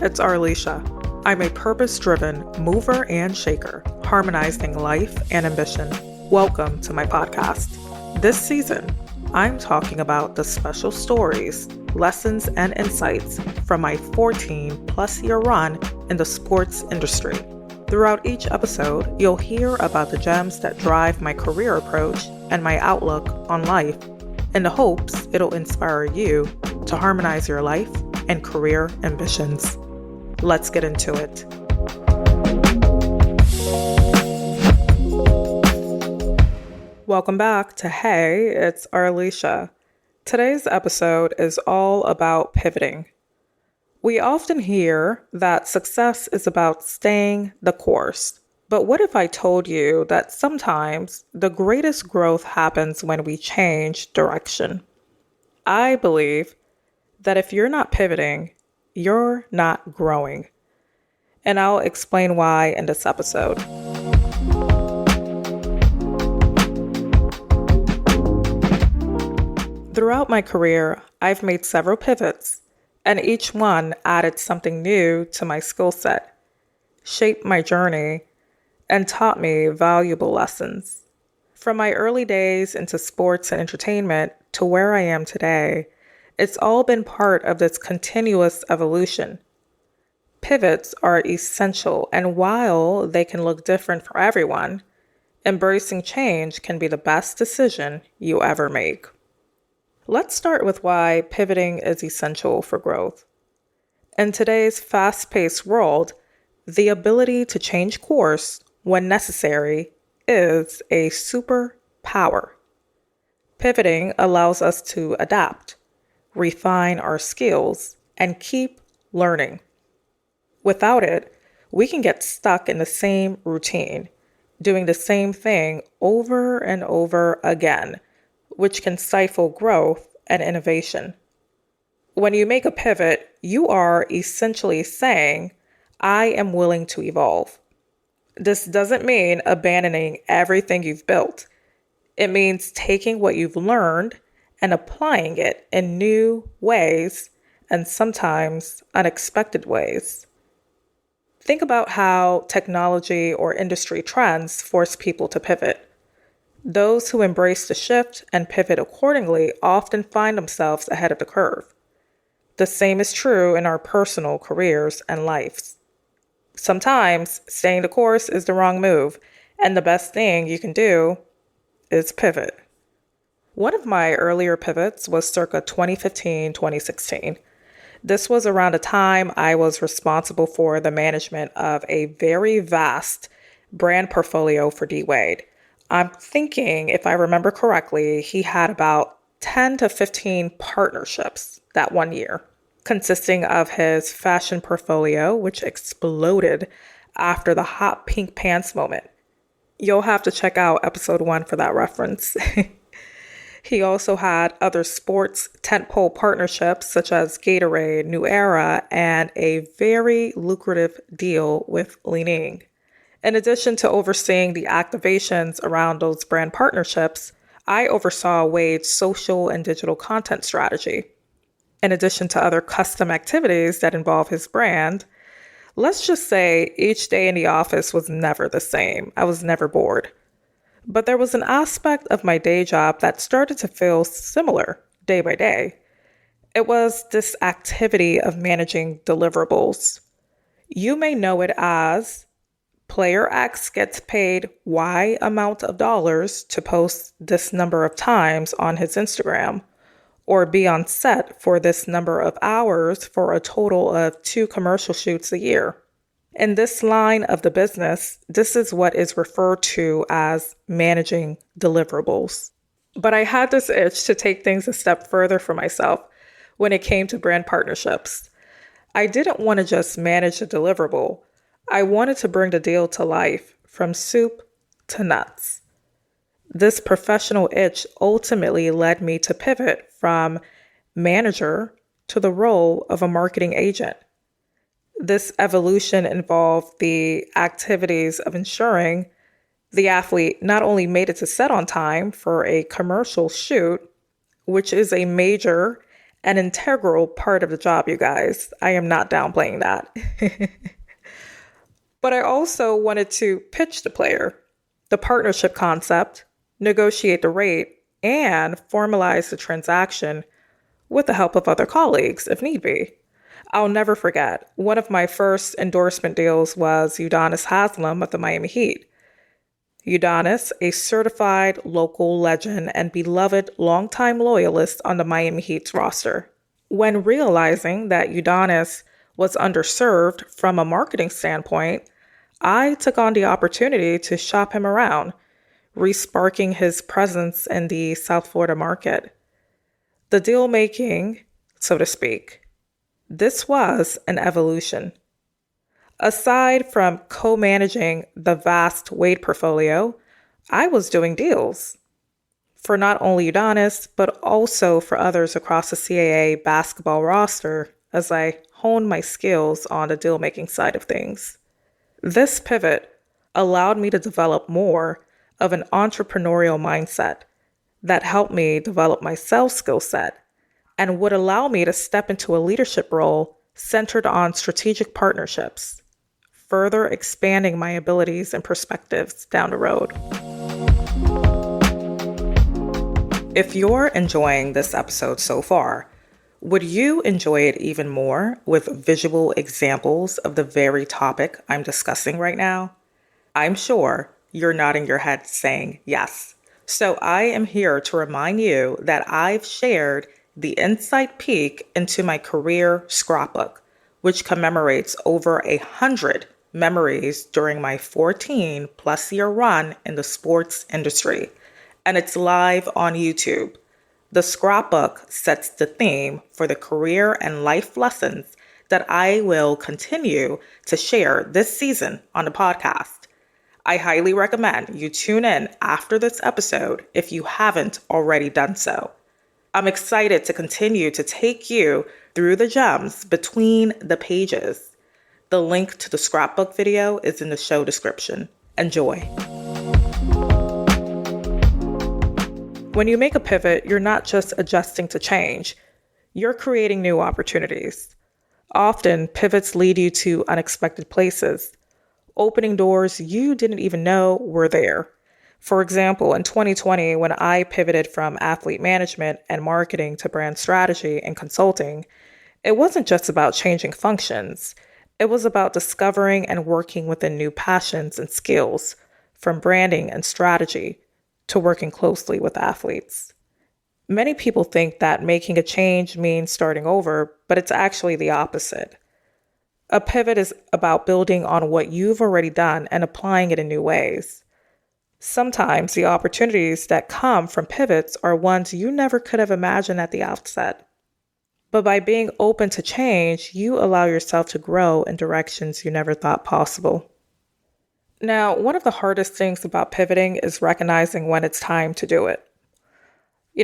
it's Arlesha. I'm a purpose-driven mover and shaker, harmonizing life and ambition. Welcome to my podcast. This season, I'm talking about the special stories, lessons, and insights from my 14-plus year run in the sports industry. Throughout each episode, you'll hear about the gems that drive my career approach and my outlook on life, in the hopes it'll inspire you to harmonize your life and career ambitions. Let's get into it. Welcome back to Hey, it's Arlesha. Today's episode is all about pivoting. We often hear that success is about staying the course. But what if I told you that sometimes the greatest growth happens when we change direction? I believe that if you're not pivoting, you're not growing. And I'll explain why in this episode. Throughout my career, I've made several pivots, and each one added something new to my skill set, shaped my journey, and taught me valuable lessons. From my early days into sports and entertainment to where I am today, it's all been part of this continuous evolution. Pivots are essential, and while they can look different for everyone, embracing change can be the best decision you ever make. Let's start with why pivoting is essential for growth. In today's fast-paced world, the ability to change course when necessary is a superpower. Pivoting allows us to adapt, refine our skills, and keep learning. Without it, we can get stuck in the same routine, doing the same thing over and over again, which can stifle growth and innovation. When you make a pivot, you are essentially saying, I am willing to evolve. This doesn't mean abandoning everything you've built. It means taking what you've learned and applying it in new ways and sometimes unexpected ways. Think about how technology or industry trends force people to pivot. Those who embrace the shift and pivot accordingly often find themselves ahead of the curve. The same is true in our personal careers and lives. Sometimes staying the course is the wrong move, and the best thing you can do is pivot. One of my earlier pivots was circa 2015-2016. This was around the time I was responsible for the management of a very vast brand portfolio for D-Wade. I'm thinking, if I remember correctly, he had about 10 to 15 partnerships that one year, consisting of his fashion portfolio, which exploded after the hot pink pants moment. You'll have to check out episode 1 for that reference. He also had other sports tentpole partnerships such as Gatorade, New Era, and a very lucrative deal with Li-Ning. In addition to overseeing the activations around those brand partnerships, I oversaw Wade's social and digital content strategy. In addition to other custom activities that involve his brand, let's just say each day in the office was never the same. I was never bored. But there was an aspect of my day job that started to feel similar day by day. It was this activity of managing deliverables. You may know it as Player X gets paid Y amount of dollars to post this number of times on his Instagram, or be on set for this number of hours for a total of 2 commercial shoots a year. In this line of the business, this is what is referred to as managing deliverables. But I had this itch to take things a step further for myself when it came to brand partnerships. I didn't want to just manage a deliverable. I wanted to bring the deal to life from soup to nuts. This professional itch ultimately led me to pivot from manager to the role of a marketing agent. This evolution involved the activities of ensuring the athlete not only made it to set on time for a commercial shoot, which is a major An integral part of the job, you guys. I am not downplaying that. But I also wanted to pitch the player, the partnership concept, negotiate the rate, and formalize the transaction with the help of other colleagues if need be. I'll never forget, one of my first endorsement deals was Udonis Haslem of the Miami Heat. Udonis, a certified local legend and beloved longtime loyalist on the Miami Heat's roster. When realizing that Udonis was underserved from a marketing standpoint, I took on the opportunity to shop him around, re-sparking his presence in the South Florida market. The deal making, so to speak, this was an evolution. Aside from co-managing the vast Wade portfolio, I was doing deals for not only Udonis, but also for others across the CAA basketball roster as I honed my skills on the deal-making side of things. This pivot allowed me to develop more of an entrepreneurial mindset that helped me develop my sales skill set and would allow me to step into a leadership role centered on strategic partnerships, further expanding my abilities and perspectives down the road. If you're enjoying this episode so far, would you enjoy it even more with visual examples of the very topic I'm discussing right now? I'm sure you're nodding your head saying yes. So I am here to remind you that I've shared the insight peek into my career scrapbook, which commemorates over 100 memories during my 14+ year run in the sports industry. And it's live on YouTube. The scrapbook sets the theme for the career and life lessons that I will continue to share this season on the podcast. I highly recommend you tune in after this episode if you haven't already done so. I'm excited to continue to take you through the gems between the pages. The link to the scrapbook video is in the show description. Enjoy. When you make a pivot, you're not just adjusting to change. You're creating new opportunities. Often, pivots lead you to unexpected places, opening doors you didn't even know were there. For example, in 2020, when I pivoted from athlete management and marketing to brand strategy and consulting, it wasn't just about changing functions. It was about discovering and working within new passions and skills, from branding and strategy to working closely with athletes. Many people think that making a change means starting over, but it's actually the opposite. A pivot is about building on what you've already done and applying it in new ways. Sometimes the opportunities that come from pivots are ones you never could have imagined at the outset. But by being open to change, you allow yourself to grow in directions you never thought possible. Now, one of the hardest things about pivoting is recognizing when it's time to do it.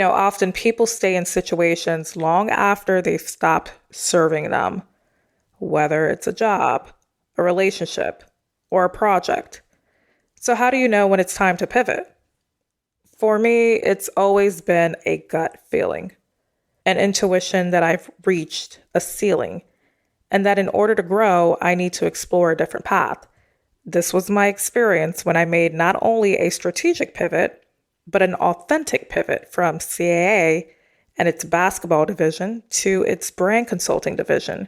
Often people stay in situations long after they've stopped serving them, whether it's a job, a relationship, or a project. So how do you know when it's time to pivot? For me, it's always been a gut feeling, an intuition that I've reached a ceiling, and that in order to grow, I need to explore a different path. This was my experience when I made not only a strategic pivot, but an authentic pivot from CAA and its basketball division to its brand consulting division,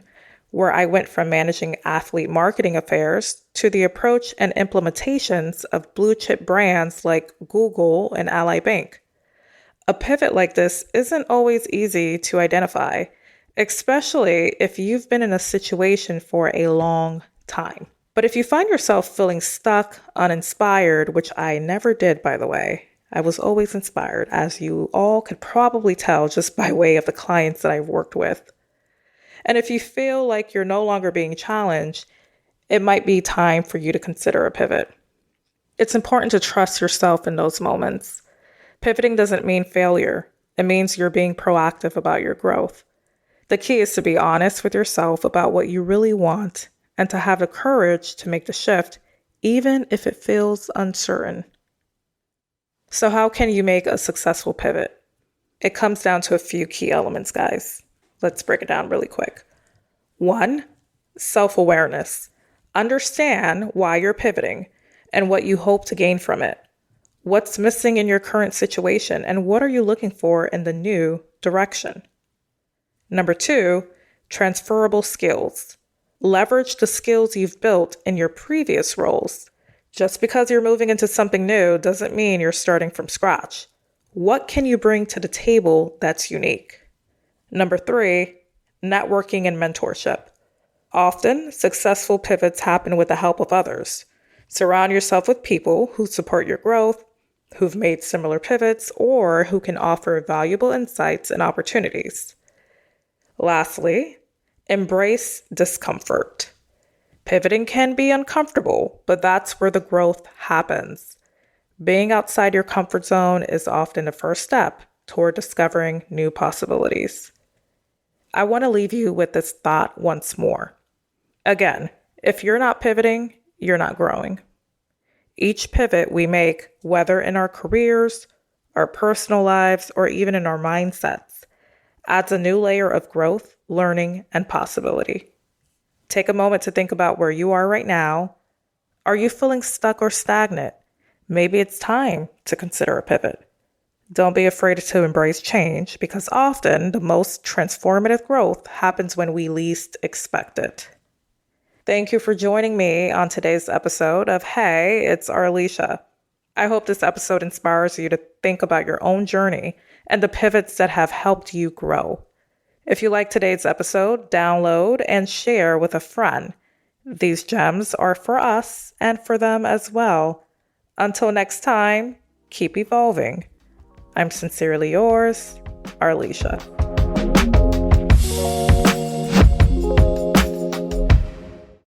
where I went from managing athlete marketing affairs to the approach and implementations of blue chip brands like Google and Ally Bank. A pivot like this isn't always easy to identify, especially if you've been in a situation for a long time. But if you find yourself feeling stuck, uninspired, which I never did, by the way, I was always inspired, as you all could probably tell just by way of the clients that I've worked with. And if you feel like you're no longer being challenged, it might be time for you to consider a pivot. It's important to trust yourself in those moments. Pivoting doesn't mean failure. It means you're being proactive about your growth. The key is to be honest with yourself about what you really want and to have the courage to make the shift, even if it feels uncertain. So how can you make a successful pivot? It comes down to a few key elements, guys. Let's break it down really quick. 1, self-awareness. Understand why you're pivoting and what you hope to gain from it. What's missing in your current situation and what are you looking for in the new direction? Number 2, transferable skills. Leverage the skills you've built in your previous roles. Just because you're moving into something new doesn't mean you're starting from scratch. What can you bring to the table that's unique? Number 3, networking and mentorship. Often, successful pivots happen with the help of others. Surround yourself with people who support your growth, who've made similar pivots, or who can offer valuable insights and opportunities. Lastly, embrace discomfort. Pivoting can be uncomfortable, but that's where the growth happens. Being outside your comfort zone is often the first step toward discovering new possibilities. I want to leave you with this thought once more. Again, if you're not pivoting, you're not growing. Each pivot we make, whether in our careers, our personal lives, or even in our mindsets, adds a new layer of growth, learning, and possibility. Take a moment to think about where you are right now. Are you feeling stuck or stagnant? Maybe it's time to consider a pivot. Don't be afraid to embrace change because often the most transformative growth happens when we least expect it. Thank you for joining me on today's episode of Hey, it's Arlesha. I hope this episode inspires you to think about your own journey and the pivots that have helped you grow. If you like today's episode, download and share with a friend. These gems are for us and for them as well. Until next time, keep evolving. I'm sincerely yours, Arlesha.